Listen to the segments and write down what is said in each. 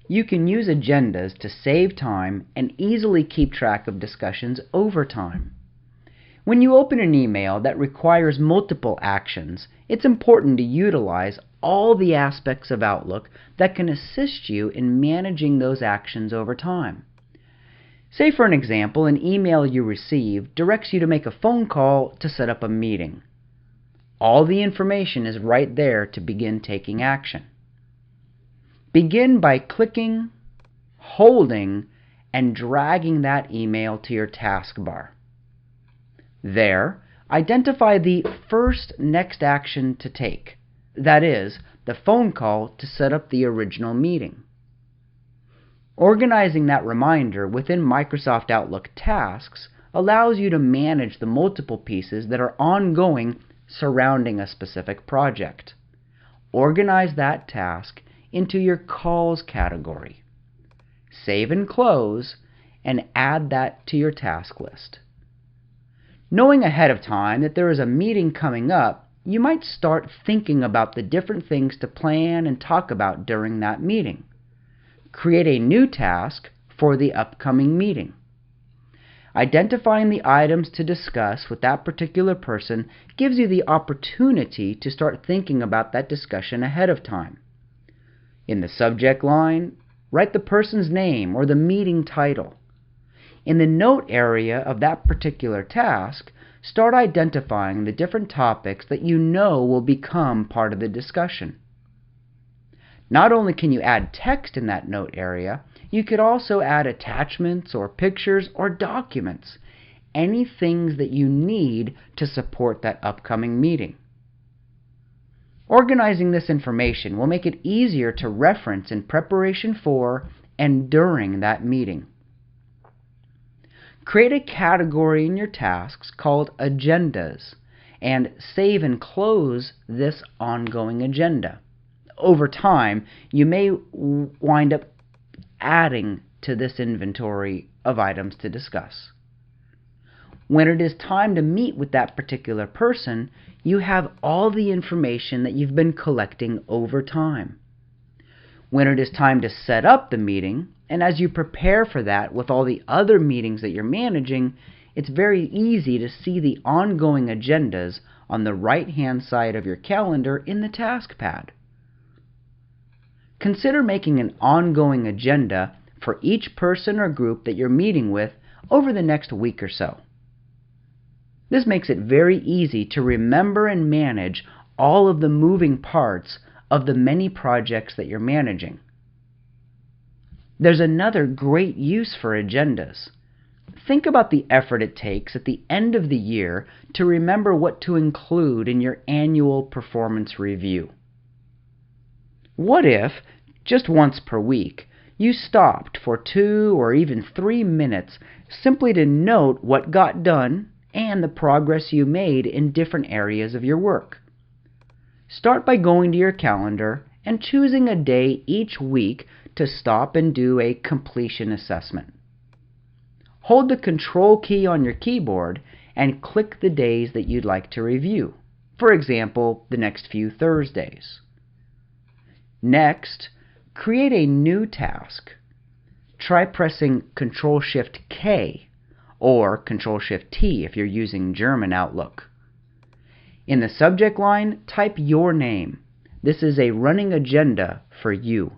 You can use agendas to save time and easily keep track of discussions over time. When you open an email that requires multiple actions, it's important to utilize all the aspects of Outlook that can assist you in managing those actions over time. Say, for an example, an email you receive directs you to make a phone call to set up a meeting. All the information is right there to begin taking action. Begin by clicking, holding, and dragging that email to your taskbar. There, identify the first next action to take, that is, the phone call to set up the original meeting. Organizing that reminder within Microsoft Outlook tasks allows you to manage the multiple pieces that are ongoing surrounding a specific project. Organize that task into your calls category. Save and close, and add that to your task list. Knowing ahead of time that there is a meeting coming up, you might start thinking about the different things to plan and talk about during that meeting. Create a new task for the upcoming meeting. Identifying the items to discuss with that particular person gives you the opportunity to start thinking about that discussion ahead of time. In the subject line, write the person's name or the meeting title. In the note area of that particular task, start identifying the different topics that you know will become part of the discussion. Not only can you add text in that note area, you could also add attachments or pictures or documents, any things that you need to support that upcoming meeting. Organizing this information will make it easier to reference in preparation for and during that meeting. Create a category in your tasks called Agendas and save and close this ongoing agenda. Over time, you may wind up adding to this inventory of items to discuss. When it is time to meet with that particular person, you have all the information that you've been collecting over time. When it is time to set up the meeting, and as you prepare for that with all the other meetings that you're managing, it's very easy to see the ongoing agendas on the right-hand side of your calendar in the task pad. Consider making an ongoing agenda for each person or group that you're meeting with over the next week or so. This makes it very easy to remember and manage all of the moving parts of the many projects that you're managing. There's another great use for agendas. Think about the effort it takes at the end of the year to remember what to include in your annual performance review. What if, just once per week, you stopped for 2 or even 3 minutes simply to note what got done and the progress you made in different areas of your work? Start by going to your calendar and choosing a day each week to stop and do a completion assessment. Hold the Control key on your keyboard and click the days that you'd like to review. For example, the next few Thursdays. Next, create a new task. Try pressing Control-Shift-K or Control-Shift-T if you're using German Outlook. In the subject line, type your name. This is a running agenda for you.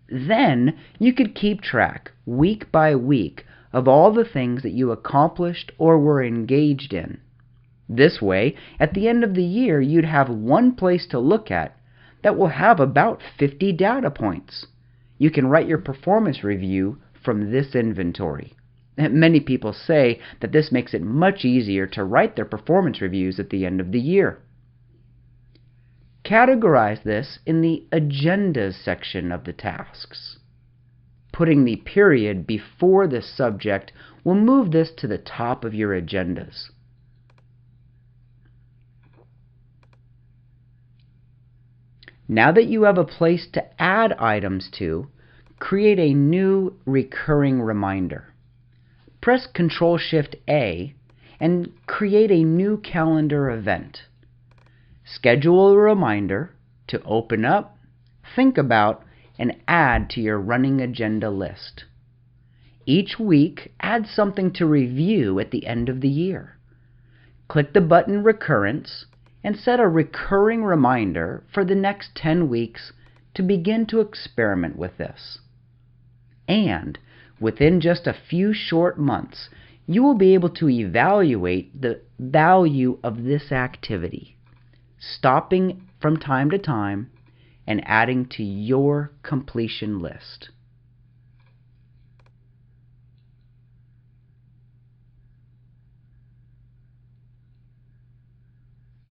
Then you could keep track, week by week, of all the things that you accomplished or were engaged in. This way, at the end of the year, you'd have one place to look at that will have about 50 data points. You can write your performance review from this inventory. Many people say that this makes it much easier to write their performance reviews at the end of the year. Categorize this in the Agendas section of the tasks. Putting the period before the subject will move this to the top of your agendas. Now that you have a place to add items to, create a new recurring reminder. Press Control-Shift-A and create a new calendar event. Schedule a reminder to open up, think about, and add to your running agenda list. Each week, add something to review at the end of the year. Click the button Recurrence and set a recurring reminder for the next 10 weeks to begin to experiment with this. And within just a few short months, you will be able to evaluate the value of this activity, stopping from time to time and adding to your completion list.